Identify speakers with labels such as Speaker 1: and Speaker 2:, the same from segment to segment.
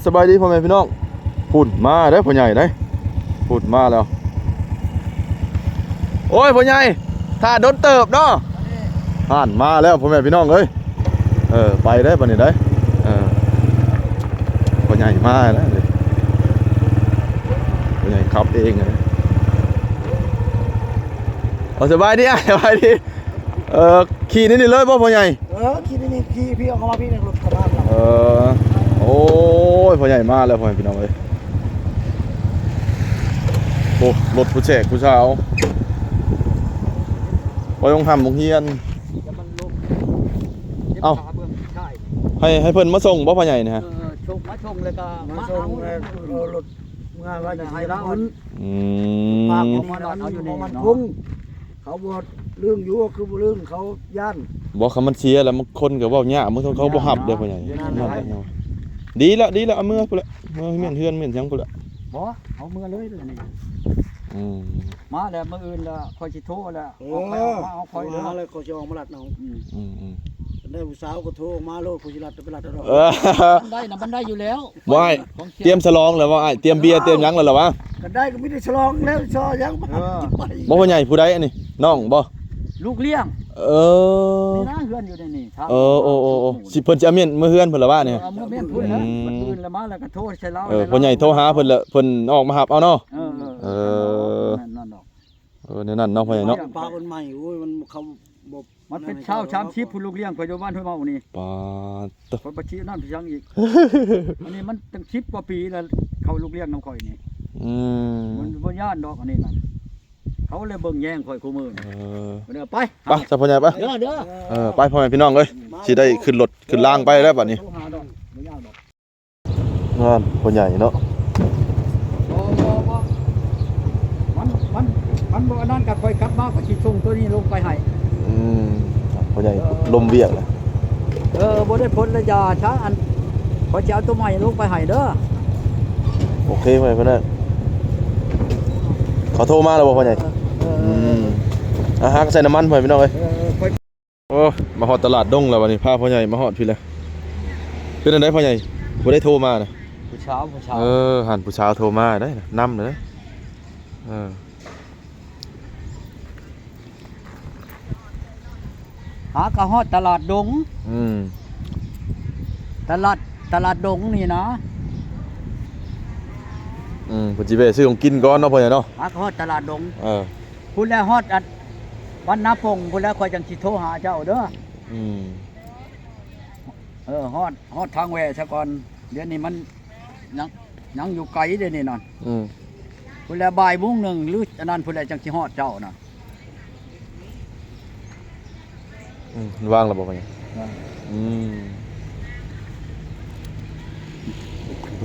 Speaker 1: สบายดีพ่อแม่พี่น้องพูดมาเด้อพ่อใหญ่เด้พูดมาแล้วโอ้ยพ่อใหญ่ถ้าโดนเติบเนาะผ่านมาแล้วพ่อแม่พี่น้องเอ้ยไปได้ปะนี่ได้พ่อใหญ่มาแล้วพ่อใหญ่ขับเองนะสบายดีสบายดีขี่นี่เลยป่ะพ่อใหญ่
Speaker 2: ขี่นี่ขี่พี่เอาเข้ามาพี่ในรถกระบะเรา
Speaker 1: โอ้ยพ่อใหญ่มาแล้วพ่อแม่พี่น้องเอ้ยโอ้รถผู้แจกผู้ชาวไปลงทำลงเฮียนเอาให้เพิ่นมาส่งบ่พ่อใหญ่นะฮะ
Speaker 2: ชงเลยก็มาส่งรถงานว่าจะให้เราปากของมันเอาอยู่ในมันพุ่งเขาบดเรื่องอยู่คือเรื่องเขาย่าน
Speaker 1: บอกคำมันเสียแล้วมันคนกับว่าเนี่ยมันเขาบ่หับเด้อพ่อใหญ่ดีละเอาเมื่อพุ่นละเมื่อเมียนเฮือนเมียนจังพุ่นละ
Speaker 2: บ่เอาเมื่อเลยนี่มาแล้วมื้ออื่นละคอยสิโทรแล้วเอาคอยเลยเขาสิออกมาลัดน้องได้ผู้สาวก็โทรมาโลดผู้สิลัดไปลัดดอกมันได้อยู่แล้ว
Speaker 1: บ่ให้เตรียมฉลองแล้วว่าเตรียมเบียร์เตรียมหยังแล้วเหรอวะ
Speaker 2: ก็ได้ก็ไม่ได้ฉลองแล้วชอยัง
Speaker 1: บ่พ่อใหญ่ผู้ใดอันนี้น้องบ่
Speaker 2: ลูกเลี้ยงนี่นะเฮือนอยู่ในนี่
Speaker 1: โอ้สิเพิ่นจะเมียนมื้อเฮือนเพิ่นละว่าเนี่ย
Speaker 2: เอาเมียนเพิ่นแล้วมื้อละมาแล้วก็โทรใส่เรา
Speaker 1: พ่อใหญ่โทรหาเพิ่นละเพิ่นออกมาหับเอาเนาะ
Speaker 2: นั่นดอก
Speaker 1: นั่นเนาะพ่อใหญ่เนาะ
Speaker 2: ปลาคนใหม่โอ้ยมันเขาบ่มันเป็นชาวชามชีพผู้ลูกเลี้ยงไปอยู่บ้านห้วยเมานี่
Speaker 1: ปา
Speaker 2: ตะบ่ชี้น้ำพี่ยังอีกอันนี้มันตั้ง10กว่าปีแล้วเขาลูกเลี้ยงน้ำข่อยนี่มันบ่ย่านดอกอันนี้น่ะเขาเลยเบิ่งแย่งข่อยคู่มือเด้อไป
Speaker 1: ซะพ่อใหญ่ไป
Speaker 2: เด้อ
Speaker 1: ไปพ่อแม่พี่น้องเอ้ยสิได้ขึ้นรถขึ้นล่างไปแล้วบัดนี้พ่อใหญ่เนาะ
Speaker 2: มันบ่นั่นก็ค่อยกลับมาก็สิส่งตัวนี้ลงไปให้
Speaker 1: พ่อใหญ่ลมเวียกเลย
Speaker 2: บ่ได้พ้นระยะช้าอันขอจะเอาตัวใหม่ลงไปให้เด้อ
Speaker 1: โอเคพ่อใหญ่เพิ่นน่ะเขาโทรมาแล้วบ่พ่อใหญ่ฮักใส่น้ำมันพ่อพี่น้องเอ้ยโอ้มาฮอดตลาดดงแล้ววันนี้พาพ่อใหญ่มาฮอดพี่แล้วเป็นจังได๋พ่อใหญ่บ่ได้โทรมาน่ะ
Speaker 2: ผู้เช้า
Speaker 1: หันผู้เช้าโทรมาได้นำเลย
Speaker 2: หากะฮอดตลาดดงตลาดดงนี่นะ
Speaker 1: พุ่นสิไปซื้อของกินก่อนเนาะพ่อใหญ่เนาะ
Speaker 2: หากะฮอดตลาดดงพุ่นแล้วฮอดวันนาพงพุ่นแล้วค่อยจังสิโทรหาเจ้าเด้อฮอดทางแวซะก่อนเดี๋ยวนี้มันยังอยู่ไกลเด้นี่นั่นพุ่นแล้วบ่ายโมงนึงหรืออันนั้นพุ่นแล้วจังสิฮอดเจ้าน่ะ
Speaker 1: ว่างแล้วบ่พ่อใหญ่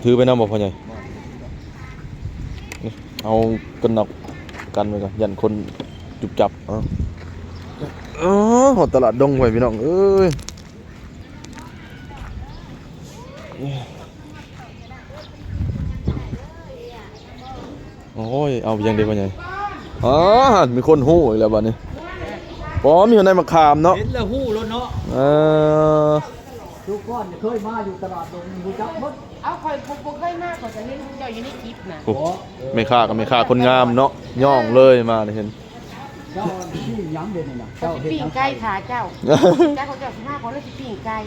Speaker 1: ถือไปนำบ่พ่อใหญ่เอากันนอกกันไว้ก่อนยันคนจุบจับหอดตลาดดงไว้พี่น้องเอ้ยโอ้ยเอายังเดียวพ่อใหญ่มีคนหู้อีกแล้วบัดนี้มีคนได้มาขามเนาะ
Speaker 2: เห็นแล้วหู้แล้วเนาะทุกคนเคยมาอยู่ตลาดดงรู้จักหมด
Speaker 3: เอาคอยผมเคยมากกว่าจะเล่นเจ้าอยู่ในคลิปนะ
Speaker 1: ไม่ฆ่าก็ไม่ฆ่าคนงามเนาะย่องเลยมาเลยเห็น
Speaker 2: เจ้าที่ย้ำเด่นนะ
Speaker 3: เจ้าปิ้งไก่ขาเจ้าเขาเจ้า15 คนแล้วสิปิ้งไก่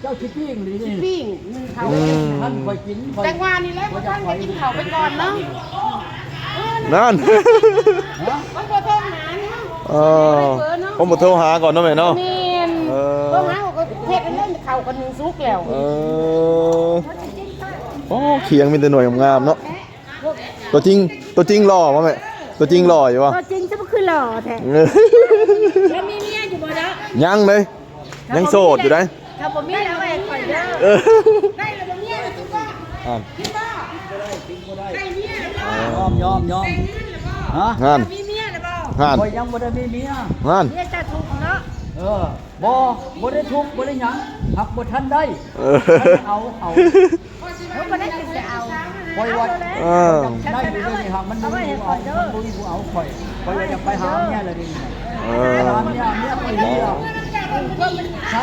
Speaker 2: เจ้าชิปิ้งหรือ
Speaker 3: นี่ปิ้งเขา
Speaker 2: ท่านคอยกิน
Speaker 3: แต่ว่านี่แหละท่านก็กินเขาไปก่อนเนาะ
Speaker 1: นั่น
Speaker 3: มันก็โทรหาเนาะ
Speaker 1: ผมมาโทรหาก่อนเนาะแม่เนาะ
Speaker 3: โทรหาก็เทศเล่นเขากันนึงซุกแล้ว
Speaker 1: เคียงมีแต่หน่วยงามเนาะตัวจริงหล่อป่ะแม่ตัวจริงหล่ออยู่ป่ะ
Speaker 3: ตัวจริงจะไม่คือหล่อแท้แล้วมีเมียอยู่บ่เนาะ
Speaker 1: ยังเลยยังโสดอยู่ได้
Speaker 3: ถ้าผมมีแล้วไอ้ข่อยเด้อได้แล้วเมียแล้วตุ๊กกินบ่ได้เมีย
Speaker 2: ยอม
Speaker 1: งาน
Speaker 3: มีเมียแล้วบ่
Speaker 2: ข่อยยังบ่ได้มีเมีย
Speaker 1: งาน
Speaker 3: เมียจะทุกข์เนาะ
Speaker 2: บ่ได้ทุกข์บ่ได้หยังหักบ่ทันได้เอา
Speaker 3: บ่ได้จะเอา
Speaker 2: ปล่อยวัดได้อยู่ด้วยนี่หากมันบ่มีผู้เอาข่อยจะไปหาเมียเลยนี่หาเมียไปเดียวใช้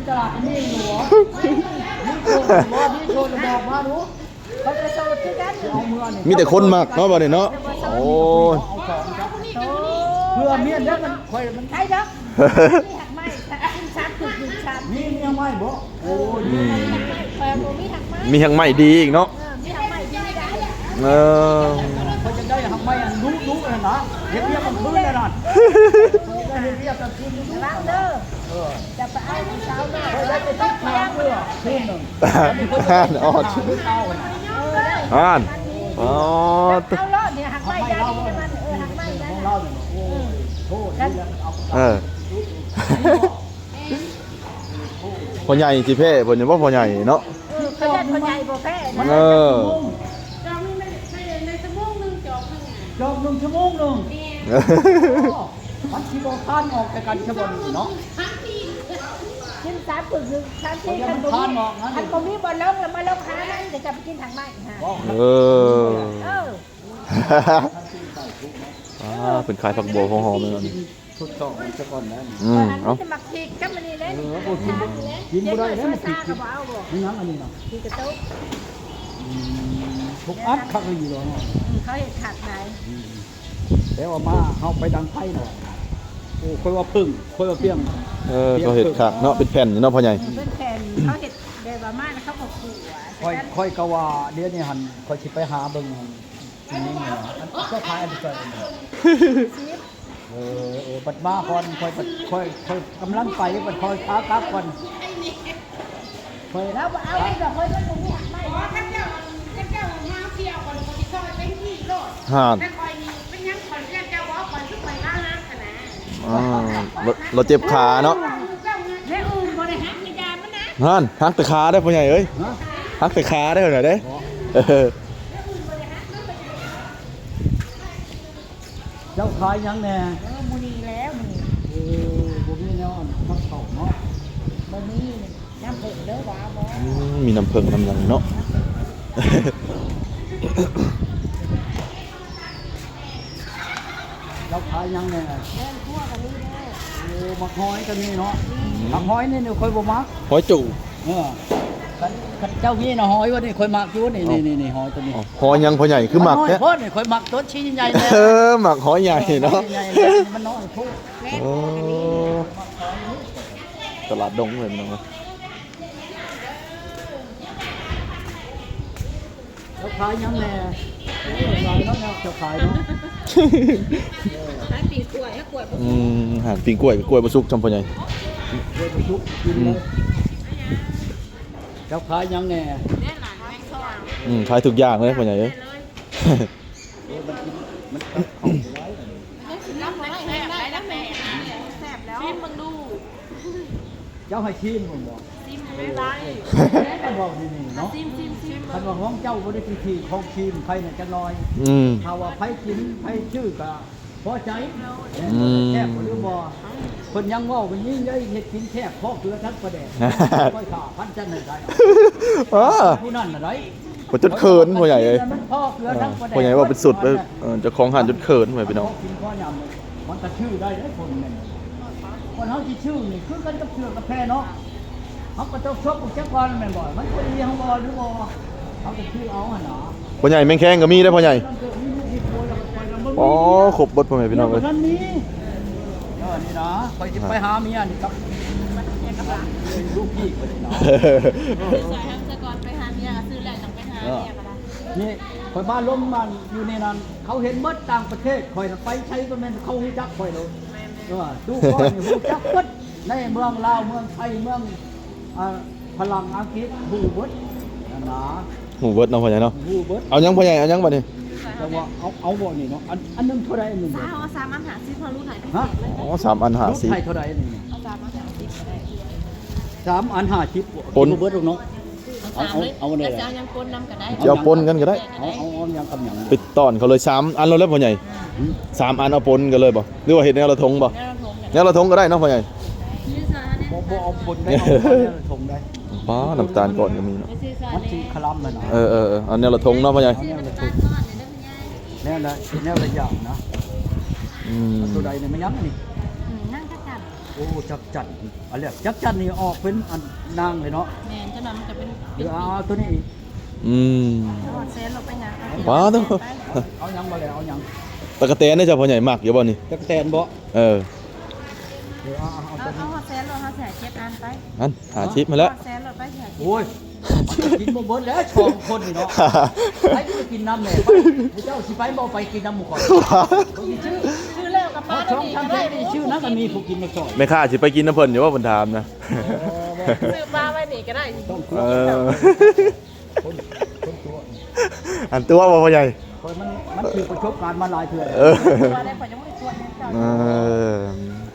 Speaker 2: ตลาดนี่หนู บ่มีโชว์บอกมาดู
Speaker 3: เขาจะโตคือกัน
Speaker 2: เอาเมื่อนี่
Speaker 1: มีแต่คนมักเนาะบัดนี้เนาะโอ้ย
Speaker 2: เอาของครับ
Speaker 3: โต
Speaker 2: เพื่อเมียนแล้วมันค่อยมัน
Speaker 3: ใช่ดอกมีหักไม้กินชับคือกินชับ
Speaker 2: มีเมียไม่บ่โอ้ย
Speaker 3: แปลว่ามีหักไม้
Speaker 1: มีหังใหม่ดีอีกเนาะ
Speaker 3: มีหักไม้ดีได้
Speaker 1: เออ
Speaker 2: เขาจะได้ทำไมอันรู้กันนะเฮ็ดเรียกมันพื้นแล้วนั่นเฮ็ดเรียกกันพื้นรู้
Speaker 3: ล้างเด้อจะไปเอาผู้สาวเด้อ
Speaker 2: เขาได้ไปติดทางเพื่อพื้นหนึ่ง
Speaker 1: อ่านออด
Speaker 2: เอาไว้
Speaker 1: อ่านอ๋อ
Speaker 3: เอาล้อเนี่ยหักไม้ได้มันหักไม้ได้
Speaker 2: ของเราเนี่ยโอ้โหเอา
Speaker 1: เออพ่อใหญ่สิเพ่เพิ่นยังบ่พ่อใหญ่เนาะ
Speaker 3: เขาเล่นคนใหญ่บ่แพ้นะ
Speaker 1: เออ
Speaker 3: จองไม่ใช่ในชั่วโมงนึงจองทั้งงาน
Speaker 2: จอบ1 ชั่วโมงนึงมันสิบ่ทานออกแต่กันฉบับนี้เนาะ
Speaker 3: กิน3 ปึกนึง3 ทีคันบ่มีคันบ่มีบ่ลงแล้วมาลงขานั้นจะไปกินทางไม้ฮะ
Speaker 1: เออ เป็นขายผักบัวหอมๆเลย
Speaker 2: สุดต้องซะก่อนนะ
Speaker 3: เอ้า
Speaker 1: เอ้า
Speaker 3: จะมักพริกกับมันนี่เลย
Speaker 2: โอ้กินบ่ได้แล้ว
Speaker 3: มั
Speaker 2: มัน น
Speaker 3: ซา
Speaker 2: กิ
Speaker 3: ก็
Speaker 2: น
Speaker 3: บ่เอาบ่
Speaker 2: นี่นังอันนี้เนาะ
Speaker 3: พริกกระตุก
Speaker 2: ทุกอัดคักอยู่เนาะ
Speaker 3: เขาเฮ็ดขาดไหน
Speaker 2: แต่ว่ามาเฮาไปดังไผเนาะโอ้ค่อยว่าพึ่งค่อยว่าเปี้ยง
Speaker 1: เขาเห็ดขาดเนาะเป็นแผ่นอยู่เนาะพ่อใหญ่
Speaker 3: เพิ่นแผ่นเขาเฮ็ดได้ประมาณเขาก็ขู่
Speaker 2: ค่อยก็ว่าเดี๋ยวนี้หันค่อยสิไปหาเบิ่งอันนี้เนาะอันก็ขายอันเดียวกันปัดมาก่อนค่อยกำลังไปปัดค่อยค้ากลับก่อนค่อย
Speaker 3: แล้วบ่เอาได้ดอกเฮ้ยมันบ่มีหักไม้
Speaker 4: ข้าเจ้ามาเที่ยวคนคนที่ซอยเป็นที่โลด
Speaker 1: ห่าน
Speaker 4: แต่คอยนี่เป็นยังคนเรียกเจ้าว่าคนที่ไปล้างน้ำขนาด
Speaker 1: เราเจ็บขาเนาะ
Speaker 3: แม่อื่นบ่ได้หักในยามมันนะ
Speaker 1: ห่านหักแต่ขาได้พ่อใหญ่เอ้ย
Speaker 2: ฮะ
Speaker 1: หักแต่ขาได้เหรอเด้เออ
Speaker 2: เจ้าขายยังแน่
Speaker 3: มูนีแล้วนี่
Speaker 2: บ่มีแนวมักเข้าเนาะ
Speaker 3: บ่มีน้ำผึ้งเด้อว่าบ่
Speaker 1: มีน้ำเพิงน้ำหยังเนาะ
Speaker 2: เจ้าขายยังแน่
Speaker 3: เดินทั่วกันนี่เด้อ
Speaker 2: มักหอยก็มีเนาะมักหอยนี่ค่อยบ่มัก
Speaker 1: หอยจุ่
Speaker 2: คันเจ้ามีน่ะหอยว่านี่ค่อยมักอยู่นี่หอยตัวนี้
Speaker 1: หอยยังพ่อใหญ่คือหมัก
Speaker 2: น้อย
Speaker 1: เนี่ย
Speaker 2: โพดนี่ค่อยมักตัวชิ้นใหญ่ๆเลย
Speaker 1: เออหมักหอยใหญ่เนาะ
Speaker 2: ใหญ่ๆมันน้อยโพด
Speaker 1: โอ้ตลาดดงเลยพี่น้อง
Speaker 2: เจ้าขายยังแน่ขายเนาะเจ้าขายเนาะ
Speaker 3: ขายปีกล้วยให้กล้วยบ่
Speaker 1: ห่านปิ้งกล้วยกับกล้วยบะซุกจำพ่อใหญ่
Speaker 2: เดี๋ยวไปทุกกินเลยเจ้าขายยังแน่
Speaker 3: แน่หลานแม่ซอง
Speaker 1: ขายทุกอย่างเลยพ่อใหญ่เอ้ย
Speaker 2: มัน
Speaker 3: น้ำไหลแห้งได้แล้วแม่แซ่บแล้วชิมมึงดู
Speaker 2: เจ้าให้ชิมผมบอก
Speaker 3: ชิมไม่ได้
Speaker 2: ท่านบอกนี่เนาะ
Speaker 3: ชิมชิม
Speaker 2: ท่านบอกของเจ้าบ่ได้ทีของชิมใครน่ะจะน้อย
Speaker 1: ม
Speaker 2: ถ้าว่าไผกินไผชื่อก็พอใจ
Speaker 1: อืม
Speaker 2: แคบหรือบ่คนยังเว้าเป็นยิ่งใหญ่เฮ็ดกินแคบพอเกลือทั้งประแดกค่อยขาพันจันทร์ได้
Speaker 1: อ้า
Speaker 2: ผู้นั้นน่ะได้
Speaker 1: ผมจุดเขินพ่อใหญ่เอ้ย
Speaker 2: มันพอเกลือทั้งประแดก
Speaker 1: พ่อใหญ่ว่าเป็นสุดเลยเจ้าของห่านจุดเขินพ่อใหญ่พี่น้อง
Speaker 2: กินข้อยำมันก็ชื่อได้เด้อคนนึงคนเฮาสิชื่อนี่คือกันกับเชือกกับแพเนาะเฮาก็ต้องชอบกับเจ้าก่อนแม่นบ่มันคนดีเฮาบ่หรือบ่เฮาก็ชื่อเอาหั่นน่ะ
Speaker 1: พ่อใหญ่แมงแข้งก็มีได้อพ่อใหญ่
Speaker 2: มันก็มีลูกมีผัวแล้วก็ไปนำบ่มี
Speaker 1: อ๋อครบบทพ่อใหญ่พี่น้องเลย
Speaker 2: นั่นนี่นี่นะคอยสิไปหาเมียนี่ครับลูกพี่คนนี้นะ
Speaker 3: ซอยห้างสะกอนไปหาเมียซื้อแหล่งต้องไปหาเมียก็ได้
Speaker 2: นี่คอยบ้านล้มมันอยู่ในนั้นเขาเห็นเบิดต่างประเทศคอยไปใช้ก็แม่นเขาฮู้จักคอยเลยดูก่อนฮู้จักเบิดในเมืองลาวเมืองไทยเมืองพลังอังกฤษฮู้เบิดนั่นนะ
Speaker 1: หูเบิดเนาะพ่อใหญ่เนาะ
Speaker 2: ฮู้เบิด
Speaker 1: เอายังพ่อใหญ่เอายังบัดนี้
Speaker 2: แต่ว่าเอาบ่นี่เนาะอันนึงเท่าใดอันนึง
Speaker 3: เอา3อันหาซิพอรู้ไหน
Speaker 2: ฮะ
Speaker 1: อ๋อ3 อัน
Speaker 2: ลูกไทยเท่าใดอันนึง
Speaker 3: เอา3อันหาซิก็ได้
Speaker 2: 3 อัน50
Speaker 1: ปน
Speaker 2: เบิดลูกเนาะ เอาเลย
Speaker 3: จะเอายังปนน้ำก็ได้
Speaker 1: จะเอาปนกันก็ได้
Speaker 2: เอายังกำยัง
Speaker 1: ปิดตอนเขาเลย3 อันเราแล้วพ่อใหญ่3 อันเอาปนกันเลยบ่หรือว่าเฮ็ดแนวละทงบ่
Speaker 3: แน่เราทง
Speaker 1: แนวละทงก็ได้เนาะพ่อใหญ่
Speaker 3: ซื้อซอยเนี่ย
Speaker 2: บ่เอาปนได้เอาทงได้
Speaker 1: ป้าน้ำตาลก่อนก็มีเนาะ
Speaker 3: ไปซื้อซอย
Speaker 2: มันสิ
Speaker 3: เนี่ย
Speaker 2: คลำเลยนะ
Speaker 1: เอออันแนวละทงเนาะพ่อใหญ่
Speaker 3: ซื้อน้ำตาลก้อนเนี่ยได้คุณยาย
Speaker 2: แน่ละอย่างนะ
Speaker 1: อืม
Speaker 2: ตัวใดเนี่ยไม่ยั้งนี่
Speaker 3: นั่งจักจัน
Speaker 2: โอ้จักจันอะไรจักจันนี่ออกเป็นอันนางเลยเนาะ
Speaker 3: แม่นจะนำมันจะเป็น
Speaker 2: เดี๋ยวเอาตัวนี้อีก
Speaker 1: อืม
Speaker 3: หอดเซนเราไปหยัง
Speaker 1: ว้าวตัว
Speaker 2: เอาหยังมาแล้วเอาหยัง
Speaker 1: ตะกะแตนนี่เจ้าพ่อใหญ่มักอยู่บ่นี่
Speaker 2: จักแตนบ่
Speaker 1: เออ
Speaker 2: เดี๋ยวเอา
Speaker 3: เอา
Speaker 2: ตัวนี้
Speaker 3: หอดเซนเราเขาแสเจ็ดอันไป
Speaker 1: อันหาชิปมาแล้ว
Speaker 3: หอดเซนเราไปแสเจ็ด
Speaker 2: โอ้ยกินบ่เบิดแล้วชองคนนี่เนาะไปกินน้ำแหน่ไปเจ้าสิไปบ่ไปกินน้ำหมูก่อนชื่อ
Speaker 3: ชื่อแล้วกับป้า
Speaker 2: ช่องทำแท้นี่ชื่อนั้นก็มีผู้กินมาก่อน
Speaker 1: แม่ค้าสิไปกินน้ำเพิ่นอยู่ว่าเพิ่นถามนะ
Speaker 3: ซื้อปลาไว้นี่ก็ได้
Speaker 2: ต้อง
Speaker 1: เออ
Speaker 2: คนตัว
Speaker 1: อันตัวบ่พ่อใหญ่
Speaker 2: คนมันคือประสบการณ์มาหลายเทื่อ
Speaker 1: เออ
Speaker 3: ตัวได้ข่อยยังไม่ได้ชวนเจ้า
Speaker 1: เออ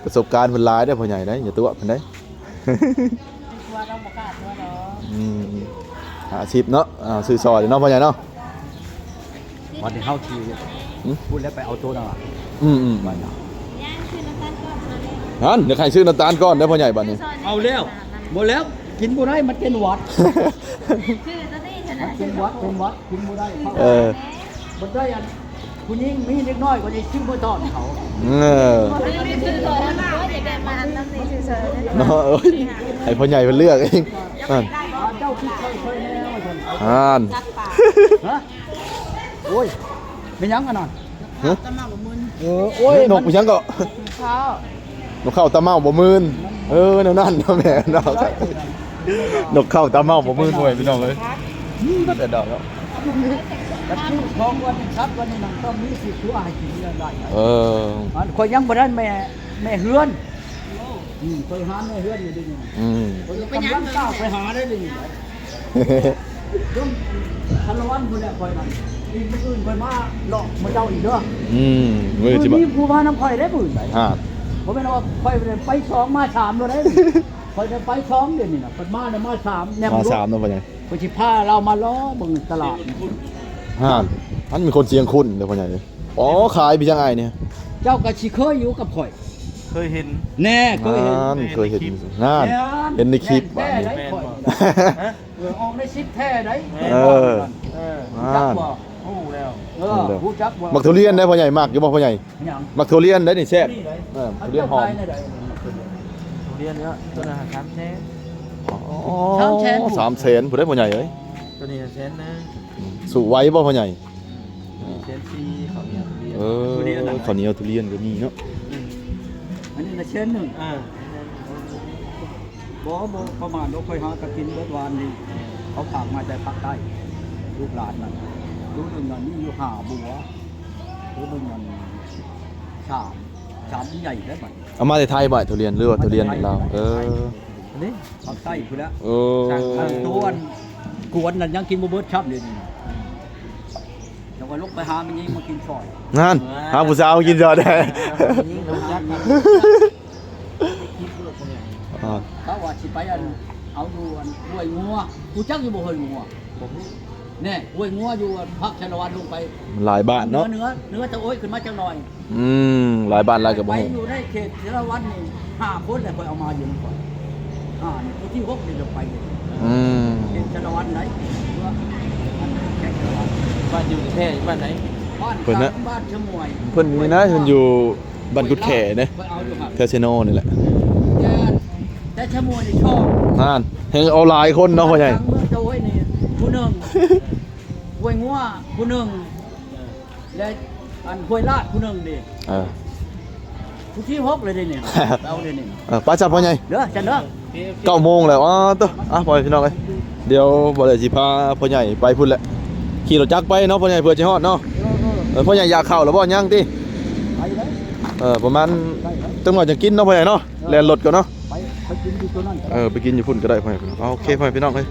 Speaker 1: ประสบการณ์เพิ่นหลายเด้อพ่อใหญ่เด้ออย่าตัวเพิ่นเด้
Speaker 3: ตัวเราบ่กล้าตัวเนาะ
Speaker 1: อืมหาชิปเนาะซื้อซอยเนาะพ่อใหญ่เนาะ
Speaker 2: วันที่เฮาขี่พูดแล้วไปเอาตัวนั่นล่ะ
Speaker 1: อืม
Speaker 2: ว่าหยัง
Speaker 3: ย่างคือน้ำตาลก้อนมาเลย
Speaker 1: อันเดี๋ยวใครซื้อน้ำตาลก้อนเด้อพ่อใหญ่บัดนี้
Speaker 2: เอาแล้วบ่แล้วกินบ่ได้มันเป็นหวัด
Speaker 3: ชื่อตัวนี้ฉัน
Speaker 2: มันเป็นหวัดกินบ่ได้เขา
Speaker 1: เออ
Speaker 2: บ่ได้อันผู้หญิงมีเล็กน้อยกว่านี้ชื่อบ่ตอนเขา
Speaker 1: เออ
Speaker 3: ไม่ซื้อเลยนะว่าอยากได้มาอันนั้นนี่ซื้อๆ
Speaker 1: เนาะเอ้ยให้พ่อใหญ่เพิ่นเลือกเองอัน
Speaker 2: เจ้าคิดเคยแน่ว่าซั่น
Speaker 1: อัน
Speaker 3: จัดปาก
Speaker 2: ฮะโอ้ยเป็นหยังกันน่ะ
Speaker 1: ฮะ
Speaker 3: ตะหมากบ่มึน
Speaker 2: โอ้ย
Speaker 1: นกไปยังก็
Speaker 3: ข้าวน
Speaker 1: กเข้าตาเมาบ่มื่นเออแนวนั้นเนาะแม่เนาะนกเข้าตาเมาบ่มื่นห่วยพี่น้องเอ้ยแต่ดอกแล้ว
Speaker 2: กันชื่อของวันนี้ชัดวันนี้นั่งก็มีสิทธิ์ตัวให้กินได้
Speaker 1: เออ
Speaker 2: อันข่อยยังบ่ได้แม่เฮือนเคยหาแม่เฮือนอยู่ดิ
Speaker 1: อืม
Speaker 2: ข่อยกำลังก้าวไปหาได้ดิต้องทะเลาะพุ่นแหละข่อยนั่นอีกมื้ออื่นข่อยมาหลอกมาเจ้าอีกเด้อ
Speaker 1: อืมมือจิบ่
Speaker 2: มีผู้พาน้ำข่อยได้มื้อใด
Speaker 1: ฮะ
Speaker 2: บ่แม่นว่าข่อยไป2มา3แล้วได้ข่อยจะไป2เดี๋ยวนี้น่ะเพิ่นมาเนี่ยมา3แนม
Speaker 1: มาสามเนาะพ่อใหญ่
Speaker 2: ข่อยสิพาเรามาล้อเบิ่งตลาด
Speaker 1: ฮะอันมีคนเสียงคุณเด้อพ่อใหญ่อ๋อขายพี่จังไงเนี่ย
Speaker 2: เจ้าก็สิเคยอยู่กับข่อย
Speaker 5: เคยเห็น
Speaker 2: แน่เคยเห็น
Speaker 1: นั่นเคยเห็นนั่นเห็นในคลิป
Speaker 2: แท้
Speaker 1: บ้าน
Speaker 2: ได้
Speaker 1: นี้
Speaker 2: ข่อยออกในคลิปแท้ได้
Speaker 1: เออ
Speaker 5: เออ
Speaker 2: จักบ่
Speaker 5: โอ้แล้ว
Speaker 2: ผู้จักบ่
Speaker 1: มักทุเรียนได้พ่อใหญ่มักอยู่บ่พ่อใหญ่
Speaker 2: หยัง
Speaker 1: มักทุเรียนได้นี่แซ่บเออทุเรียนหอม
Speaker 5: ทุเรียนเนี้ยตัวนั้น3แสน
Speaker 1: อ๋อ3แสนผู้ได้พ่อใหญ่เอ้ย
Speaker 5: ตัวนี้แสนนะ
Speaker 1: สู่ไว้บ่พ่อใหญ่
Speaker 5: แสนสี่เขาเนี่ยทุเรียน
Speaker 1: เออข้าวเหนียวทุเรียนก็มีเนาะ
Speaker 2: อันนี้น่ะเช่นหนึง
Speaker 5: อ่า
Speaker 2: บ่ประมาณบ่ค่อยหาก็กินเบิดวานนี่เขาฝากมาจากภาคใต้ลูกหลานนั่นลูกหนึงนั่นนี่อยู่5บัวลูกหนึงนั่น3ใหญ่ได้บัด
Speaker 1: เอามาจากไทยบ่ทุเรียนหรือว่าทุเรียนลาวเออ
Speaker 5: อันนี้
Speaker 2: ภาคใต้พุ่นละ
Speaker 1: เออ
Speaker 2: อันตัวอันกวนนั่นยังกินบ่เบิดครับเดี๋ยวนี้แต่ว่าลูกไปหามันยิงมากินซอย
Speaker 1: นั่นหาผู้สาวกินจอได้
Speaker 5: ยิ่งเราจักกัน
Speaker 1: อ่า
Speaker 2: ถ้าว่าสิไปอันเอาอยู่อันห้วยงัวกูจักอยู่บ่ห้วยงัวแน่ห้วยงัวอยู่อันพักชนวันลงไป
Speaker 1: มันหลายบ้านเนาะ
Speaker 2: เนื้อตะโอ้ยขึ้นมาจังหน่อย
Speaker 1: อืมหลายบ้านหลายกับ
Speaker 2: ไป
Speaker 1: บ่ฮู้
Speaker 2: อยู่ในเขตชนวันนี่5คนแล้วค่อยเอามาอยู่ก่อนนี่ผู้ที่6นี่ลงไป
Speaker 1: อืม
Speaker 2: เขตชนวันไหนเพื่อแขกชนวัน
Speaker 5: บ้านอยู่ที่แท้อยู่บ้านไหน
Speaker 2: บ้านกลางบ้านชะมวย
Speaker 1: เพิ่นนี่นะเพิ่นอยู่บ้านกุดแขเด้
Speaker 2: ไปเอาอยู่ครับ
Speaker 1: แถวเซโนนี่แหละ
Speaker 2: แต่ชะมวยนี่ชอบ
Speaker 1: นั่นเห็นเอาหลายคนเนาะพ่อใหญ่
Speaker 2: เมืองโจ้ยนี่ผู้หนึ่งห้วยงัวผู้หนึ่งและอันห้วยลาดผู้หนึ่งดิ
Speaker 1: เออ
Speaker 2: ผู้ที่6เลยดิเนี่ยเอาเลยนี่
Speaker 1: ป้าจับพ่อใหญ่
Speaker 2: เด้อจันเด้อ
Speaker 1: 9โมงแล้วอ๋อตัวพ่อพี่น้องเอ้ยเดี๋ยวบ่ได้สิพาพ่อใหญ่ไปพุ่นแหละขี่รถจักรไปเนาะพ่อใหญ่เพื่อสิฮอดเนาะพ่อใหญ่อยากเข้าแล้วบ่ยังติ
Speaker 2: ไปเลย
Speaker 1: ประมาณจังหวะจะกินเนาะพ่อใหญ่เนาะแล่นรถก่อนเนาะ
Speaker 2: ไปกินอยู่ตัวนั้น
Speaker 1: ไปกินอยู่พุ่นก็ได้พ่อใหญ่พี่น้องโอเคพ่อใหญ่พี่น้องเอ้ย